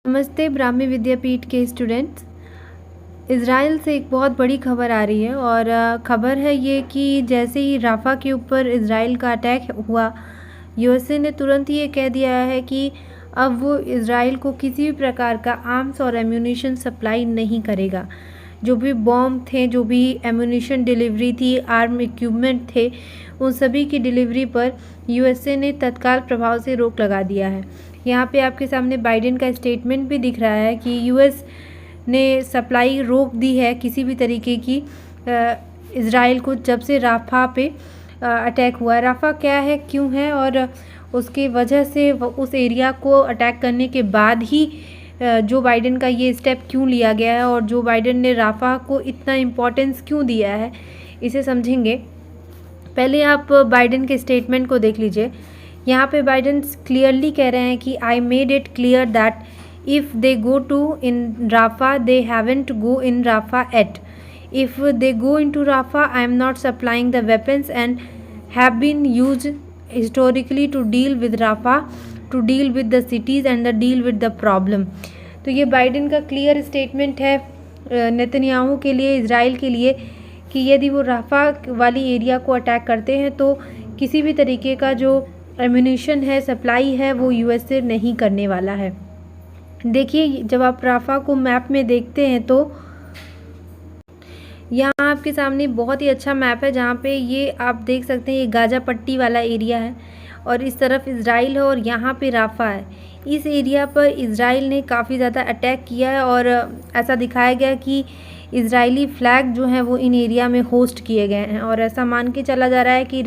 नमस्ते ब्राह्मी विद्यापीठ के students. Israel से एक बहुत बड़ी खबर आ रही है और खबर है ये कि जैसे ही राफ़ा के ऊपर इज़राइल का अटैक हुआ, यूएसए ने तुरंत ये कह दिया है कि अब वो इज़राइल को किसी भी प्रकार का आर्म्स और एम्यूनिशन सप्लाई नहीं करेगा। जो भी बॉम्ब थे, जो भी एम्यूनिशन डिलीवरी थी, आर्म इक्विपमेंट थे, उन सभी की डिलीवरी पर यूएसए ने तत्काल प्रभाव से रोक लगा दिया है। यहाँ पे आपके सामने बाइडेन का स्टेटमेंट भी दिख रहा है कि यूएस ने सप्लाई रोक दी है किसी भी तरीके की इज़राइल को, जब से राफ़ा पे अटैक हुआ है। राफ़ा क्या है, क्यों है और उसकी वजह से उस एरिया को अटैक करने के बाद ही जो बाइडेन का ये स्टेप क्यों लिया गया है और जो बाइडेन ने राफ़ा को इतना इम्पोर्टेंस क्यों दिया है, इसे समझेंगे। पहले आप बाइडेन के स्टेटमेंट को देख लीजिए। यहाँ पे बाइडेन क्लियरली कह रहे हैं कि I made it clear that if they go to in Rafah they haven't go in Rafah yet, if they go into Rafah I am not supplying the weapons and have been use historically to deal with Rafah, to deal with the cities and the deal with the problem. तो ये Biden का clear statement है Netanyahu के लिए, Israel के लिए, कि यदि वो राफ़ा वाली एरिया को अटैक करते हैं तो किसी भी तरीके का जो एम्यूनिशन है, सप्लाई है, वो यूएसए नहीं करने वाला है। देखिए, जब आप राफ़ा को मैप में देखते हैं तो यहाँ आपके सामने बहुत ही अच्छा मैप है, जहाँ पे ये आप देख सकते हैं, ये गाज़ा पट्टी वाला एरिया है और इस तरफ इज़राइल है और यहाँ पे राफ़ा है। इस एरिया पर इज़राइल ने काफ़ी ज़्यादा अटैक किया है और ऐसा दिखाया गया कि इज़राइली फ्लैग जो हैं वो इन एरिया में होस्ट किए गए हैं और ऐसा मान के चला जा रहा है कि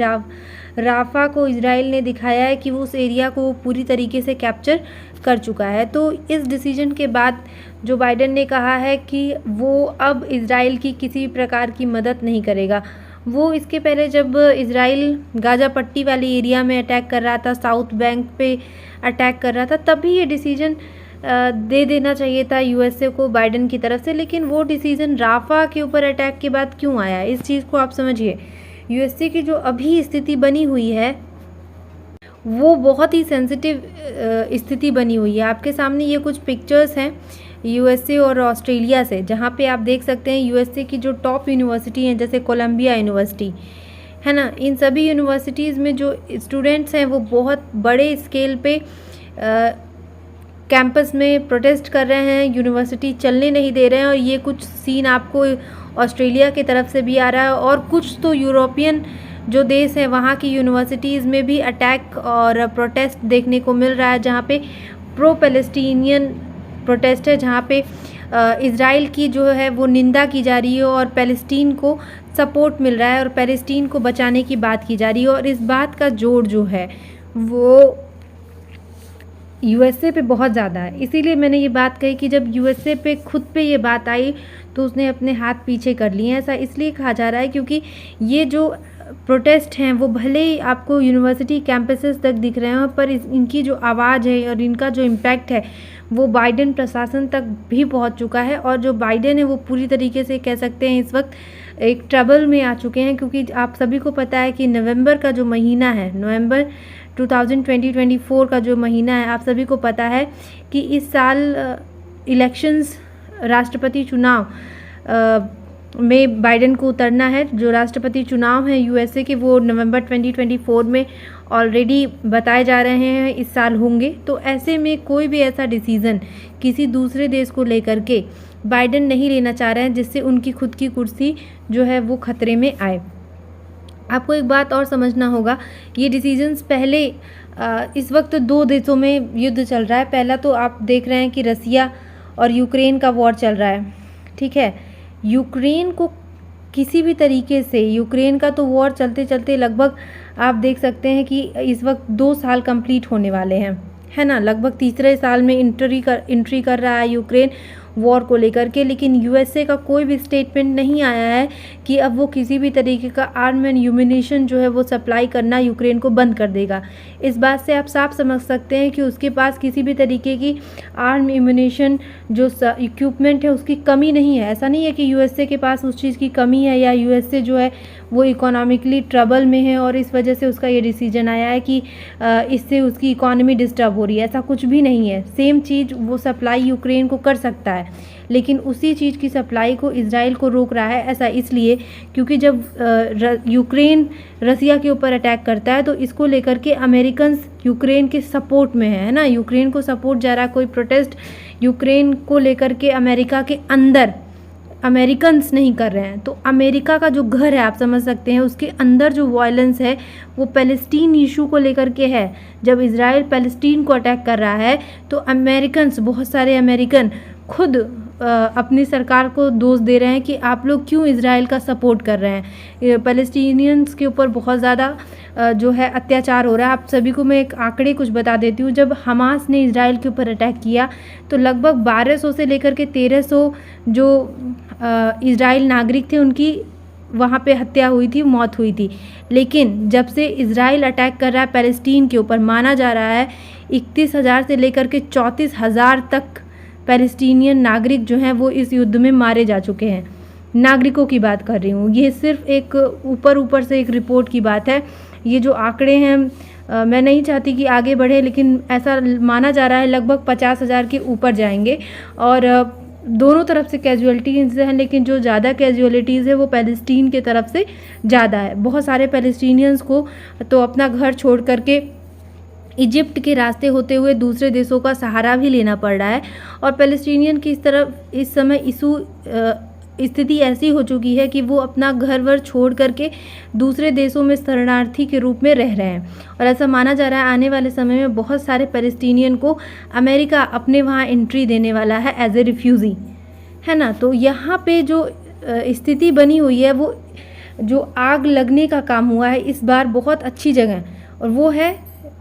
राफ़ा को इज़राइल ने दिखाया है कि वो उस एरिया को पूरी तरीके से कैप्चर कर चुका है। तो इस डिसीजन के बाद जो बाइडेन ने कहा है कि वो अब इज़राइल की किसी प्रकार की मदद नहीं करेगा। वो इसके पहले जब इज़राइल गाज़ा पट्टी वाली एरिया में अटैक कर रहा था, साउथ बैंक पे अटैक कर रहा था, तभी ये डिसीजन दे देना चाहिए था यूएसए को बाइडेन की तरफ से। लेकिन वो डिसीजन राफ़ा के ऊपर अटैक के बाद क्यों आया, इस चीज़ को आप समझिए। यूएसए की जो अभी स्थिति बनी हुई है वो बहुत ही सेंसिटिव स्थिति बनी हुई है। आपके सामने ये कुछ पिक्चर्स हैं यूएसए और ऑस्ट्रेलिया से, जहाँ पे आप देख सकते हैं यूएसए की जो टॉप यूनिवर्सिटी हैं, जैसे कोलंबिया यूनिवर्सिटी है ना, इन सभी यूनिवर्सिटीज़ में जो स्टूडेंट्स हैं वो बहुत बड़े स्केल पे कैंपस में प्रोटेस्ट कर रहे हैं, यूनिवर्सिटी चलने नहीं दे रहे हैं। और ये कुछ सीन आपको ऑस्ट्रेलिया की तरफ से भी आ रहा है और कुछ तो यूरोपियन जो देश हैं वहाँ की यूनिवर्सिटीज़ में भी अटैक और प्रोटेस्ट देखने को मिल रहा है, जहाँ पे प्रो पैलेस्टीनियन प्रोटेस्ट है, जहाँ पे इज़राइल की जो है वो निंदा की जा रही है और पैलेस्टीन को सपोर्ट मिल रहा है और पैलेस्टीन को बचाने की बात की जा रही है। और इस बात का जोर जो है वो यूएसए पे बहुत ज़्यादा है। इसीलिए मैंने ये बात कही कि जब यूएसए पे खुद पे ये बात आई तो उसने अपने हाथ पीछे कर लिए हैं। ऐसा इसलिए कहा जा रहा है क्योंकि ये जो प्रोटेस्ट हैं वो भले ही आपको यूनिवर्सिटी कैंपसेस तक दिख रहे हैं, पर इनकी जो आवाज़ है और इनका जो इम्पैक्ट है वो बाइडेन प्रशासन तक भी पहुंच चुका है। और जो बाइडेन है वो पूरी तरीके से कह सकते हैं इस वक्त एक ट्रबल में आ चुके हैं, क्योंकि आप सभी को पता है कि नवंबर का जो महीना है, नवंबर 2024 का जो महीना है, आप सभी को पता है कि इस साल इलेक्शंस, राष्ट्रपति चुनाव में बाइडेन को उतरना है। जो राष्ट्रपति चुनाव हैं यूएसए के वो नवंबर 2024 में ऑलरेडी बताए जा रहे हैं इस साल होंगे। तो ऐसे में कोई भी ऐसा डिसीज़न किसी दूसरे देश को लेकर के बाइडेन नहीं लेना चाह रहे हैं जिससे उनकी खुद की कुर्सी जो है वो खतरे में आए। आपको एक बात और समझना होगा, ये डिसीजंस पहले इस वक्त दो देशों में युद्ध चल रहा है। पहला तो आप देख रहे हैं कि रसिया और यूक्रेन का वॉर चल रहा है, ठीक है। यूक्रेन को किसी भी तरीके से, यूक्रेन का तो वॉर चलते चलते लगभग आप देख सकते हैं कि इस वक्त 2 साल कंप्लीट होने वाले हैं, है ना। लगभग तीसरे साल में एंट्री कर रहा है यूक्रेन वॉर को लेकर के, लेकिन यूएसए का कोई भी स्टेटमेंट नहीं आया है कि अब वो किसी भी तरीके का आर्म एंड यूमिनेशन जो है वो सप्लाई करना यूक्रेन को बंद कर देगा। इस बात से आप साफ समझ सकते हैं कि उसके पास किसी भी तरीके की आर्म यूमिनेशन जो इक्विपमेंट है उसकी कमी नहीं है। ऐसा नहीं है कि यूएसए के पास उस चीज़ की कमी है या यूएसए जो है वो इकोनॉमिकली ट्रबल में है और इस वजह से उसका ये डिसीजन आया है कि इससे उसकी इकोनॉमी डिस्टर्ब हो रही है। ऐसा कुछ भी नहीं है। सेम चीज़ वो सप्लाई यूक्रेन को कर सकता है, लेकिन उसी चीज़ की सप्लाई को इजराइल को रोक रहा है। ऐसा इसलिए क्योंकि जब यूक्रेन रसिया के ऊपर अटैक करता है तो इसको लेकर के अमेरिकन्स यूक्रेन के सपोर्ट में है ना, यूक्रेन को सपोर्ट जा रहा है। कोई प्रोटेस्ट यूक्रेन को लेकर के अमेरिका के अंदर अमेरिकन्स नहीं कर रहे हैं। तो अमेरिका का जो घर है आप समझ सकते हैं, उसके अंदर जो वायलेंस है वो पैलेस्टीन इशू को लेकर के है। जब इजराइल पैलेस्टीन को अटैक कर रहा है तो अमेरिकन्स, बहुत सारे अमेरिकन खुद अपनी सरकार को दोष दे रहे हैं कि आप लोग क्यों इजराइल का सपोर्ट कर रहे हैं। पैलेस्टीनियंस के ऊपर बहुत ज़्यादा जो है अत्याचार हो रहा है। आप सभी को मैं एक आंकड़े कुछ बता देती हूँ। जब हमास ने इजराइल के ऊपर अटैक किया तो लगभग 1200 से लेकर के 1300 जो इजराइल नागरिक थे उनकी वहाँ पे हत्या हुई थी, मौत हुई थी। लेकिन जब से इजराइल अटैक कर रहा है पैलेस्टीन के ऊपर, माना जा रहा है 31,000 से लेकर के 34,000 तक पैलेस्टीनियन नागरिक जो हैं वो इस युद्ध में मारे जा चुके हैं। नागरिकों की बात कर रही हूँ, ये सिर्फ एक ऊपर से एक रिपोर्ट की बात है। ये जो आंकड़े हैं मैं नहीं चाहती कि आगे बढ़े, लेकिन ऐसा माना जा रहा है लगभग 50,000 के ऊपर जाएंगे। और दोनों तरफ से कैजुअलिटीज़ हैं, लेकिन जो ज़्यादा कैजुअलिटीज़ है वो पैलेस्टीन के तरफ से ज़्यादा है। बहुत सारे पैलेस्टीनियंस को तो अपना घर छोड़ करके इजिप्ट के रास्ते होते हुए दूसरे देशों का सहारा भी लेना पड़ रहा है। और पैलेस्टीनियन की इस समय स्थिति ऐसी हो चुकी है कि वो अपना घर वर छोड़ करके दूसरे देशों में शरणार्थी के रूप में रह रहे हैं। और ऐसा माना जा रहा है आने वाले समय में बहुत सारे पैलेस्टीनियन को अमेरिका अपने वहाँ एंट्री देने वाला है एज ए रिफ्यूज़ी, है ना। तो यहाँ पे जो स्थिति बनी हुई है, वो जो आग लगने का काम हुआ है इस बार बहुत अच्छी जगह, और वो है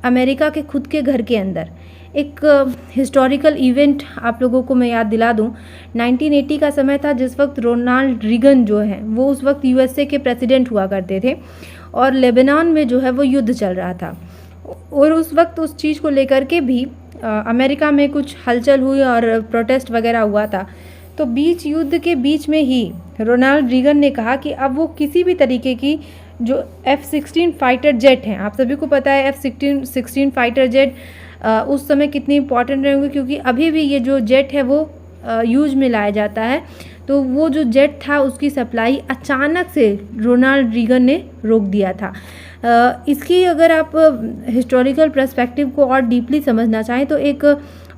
अमेरिका के खुद के घर के अंदर। एक हिस्टोरिकल इवेंट आप लोगों को मैं याद दिला दूं। 1980 का समय था जिस वक्त रोनाल्ड रीगन जो है वो उस वक्त यूएसए के प्रेसिडेंट हुआ करते थे और लेबनान में जो है वो युद्ध चल रहा था। और उस वक्त उस चीज़ को लेकर के भी अमेरिका में कुछ हलचल हुई और प्रोटेस्ट वगैरह हुआ था। तो युद्ध के बीच में ही रोनाल्ड रीगन ने कहा कि अब वो किसी भी तरीके की जो F-16 फाइटर जेट हैं, आप सभी को पता है F-16 फाइटर जेट उस समय कितनी इंपॉर्टेंट रहेंगे, क्योंकि अभी भी ये जो जेट है वो यूज में लाया जाता है। तो वो जो जेट था उसकी सप्लाई अचानक से रोनाल्ड रीगन ने रोक दिया था। इसकी अगर आप हिस्टोरिकल पर्सपेक्टिव को और डीपली समझना चाहें तो एक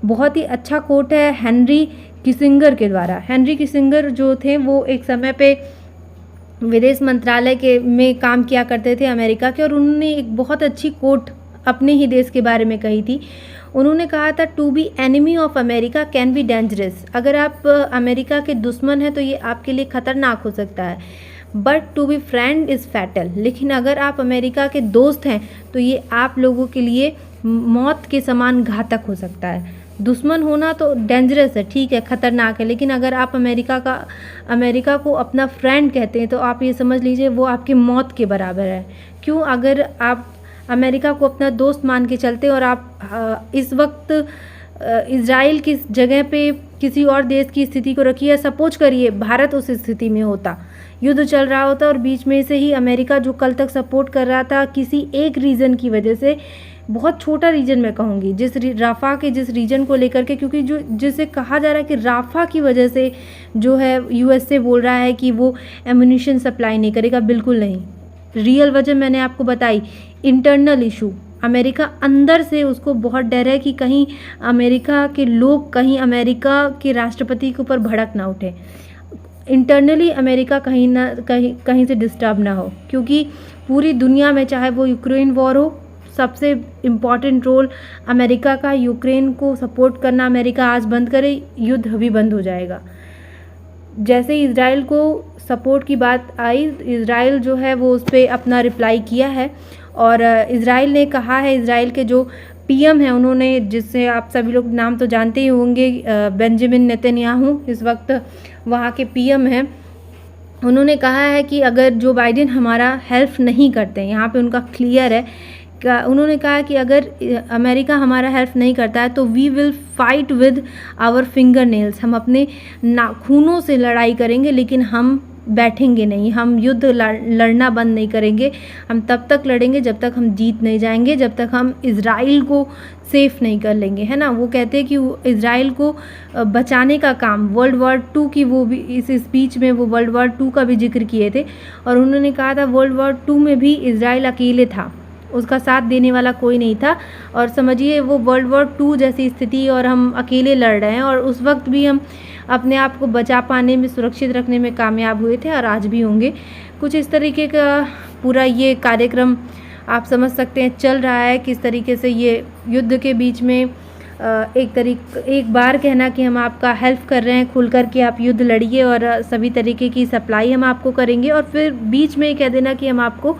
बहुत ही अच्छा कोट है हेनरी किसिंगर के द्वारा। हेनरी किसिंगर जो थे वो एक समय पे विदेश मंत्रालय के में काम किया करते थे अमेरिका के, और उन्होंने एक बहुत अच्छी कोट अपने ही देश के बारे में कही थी। उन्होंने कहा था, to be enemy of America can be dangerous. अगर आप अमेरिका के दुश्मन हैं तो ये आपके लिए ख़तरनाक हो सकता है, but to be friend is fatal. लेकिन अगर आप अमेरिका के दोस्त हैं तो ये आप लोगों के लिए मौत के समान घातक हो सकता है। दुश्मन होना तो डेंजरस है, ठीक है, ख़तरनाक है, लेकिन अगर आप अमेरिका को अपना फ्रेंड कहते हैं तो आप ये समझ लीजिए वो आपकी मौत के बराबर है। क्यों? अगर आप अमेरिका को अपना दोस्त मान के चलते और आप इस वक्त इजराइल की जगह पे किसी और देश की स्थिति को रखिए, सपोज करिए भारत उस स्थिति में होता, युद्ध चल रहा होता और बीच में से ही अमेरिका जो कल तक सपोर्ट कर रहा था किसी एक रीज़न की वजह से, बहुत छोटा रीजन मैं कहूँगी, राफा के जिस रीजन को लेकर के, क्योंकि जिसे कहा जा रहा है कि राफा की वजह से जो है यूएसए बोल रहा है कि वो एम्यूनिशन सप्लाई नहीं करेगा, बिल्कुल नहीं। रियल वजह मैंने आपको बताई, इंटरनल इशू। अमेरिका अंदर से उसको बहुत डर है कि कहीं अमेरिका के लोग, कहीं अमेरिका के राष्ट्रपति के ऊपर भड़क ना उठे। इंटरनली अमेरिका कहीं से डिस्टर्ब ना हो, क्योंकि पूरी दुनिया में चाहे वो यूक्रेन वॉर हो, सबसे इम्पॉर्टेंट रोल अमेरिका का। यूक्रेन को सपोर्ट करना अमेरिका आज बंद करे, युद्ध भी बंद हो जाएगा। जैसे इजराइल को सपोर्ट की बात आई, इजराइल जो है वो उस पर अपना रिप्लाई किया है और इजराइल ने कहा है, इजराइल के जो पीएम हैं, उन्होंने, जिससे आप सभी लोग नाम तो जानते ही होंगे, बेंजामिन नेतन्याहू इस वक्त वहाँ के पीएम हैं। उन्होंने कहा है कि अगर जो बाइडेन हमारा हेल्प नहीं करते हैं, यहाँ पे उनका क्लियर है, उन्होंने कहा कि अगर अमेरिका हमारा हेल्प नहीं करता है तो we will fight with our finger nails, हम अपने नाखूनों से लड़ाई करेंगे, लेकिन हम बैठेंगे नहीं, हम युद्ध लड़ना बंद नहीं करेंगे। हम तब तक लड़ेंगे जब तक हम जीत नहीं जाएंगे, जब तक हम इज़राइल को सेफ़ नहीं कर लेंगे, है ना। वो कहते हैं कि इज़राइल को बचाने का काम वर्ल्ड वॉर 2 की, वो भी इस स्पीच में वो वर्ल्ड वॉर 2 का भी जिक्र किए थे, और उन्होंने कहा था वर्ल्ड वॉर 2 में भी इज़राइल अकेले था, उसका साथ देने वाला कोई नहीं था। और समझिए वो वर्ल्ड वॉर 2 जैसी स्थिति, और हम अकेले लड़ रहे हैं, और उस वक्त भी हम अपने आप को बचा पाने में, सुरक्षित रखने में कामयाब हुए थे, और आज भी होंगे। कुछ इस तरीके का पूरा ये कार्यक्रम आप समझ सकते हैं चल रहा है, किस तरीके से ये युद्ध के बीच में एक बार कहना कि हम आपका हेल्प कर रहे हैं, खुल कर के आप युद्ध लड़िए और सभी तरीके की सप्लाई हम आपको करेंगे, और फिर बीच में कह देना कि हम आपको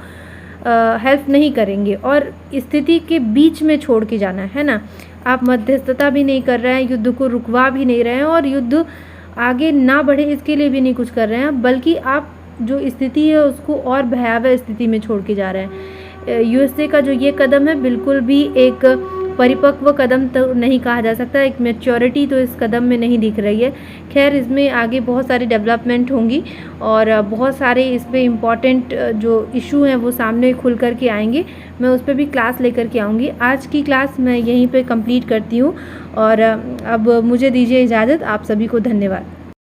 हेल्प नहीं करेंगे, और स्थिति के बीच में छोड़ के जाना है ना। आप मध्यस्थता भी नहीं कर रहे हैं, युद्ध को रुकवा भी नहीं रहे हैं, और युद्ध आगे ना बढ़े इसके लिए भी नहीं कुछ कर रहे हैं, बल्कि आप जो स्थिति है उसको और भयावह स्थिति में छोड़ के जा रहे हैं। यूएसए का जो ये कदम है बिल्कुल भी एक परिपक्व कदम तो नहीं कहा जा सकता, एक मैच्योरिटी तो इस कदम में नहीं दिख रही है। खैर, इसमें आगे बहुत सारी डेवलपमेंट होंगी, और बहुत सारे इस पर इम्पॉर्टेंट जो इशू हैं वो सामने खुल कर के आएंगे। मैं उस पर भी क्लास लेकर के आऊँगी। आज की क्लास मैं यहीं पे कंप्लीट करती हूँ, और अब मुझे दीजिए इजाज़त। आप सभी को धन्यवाद।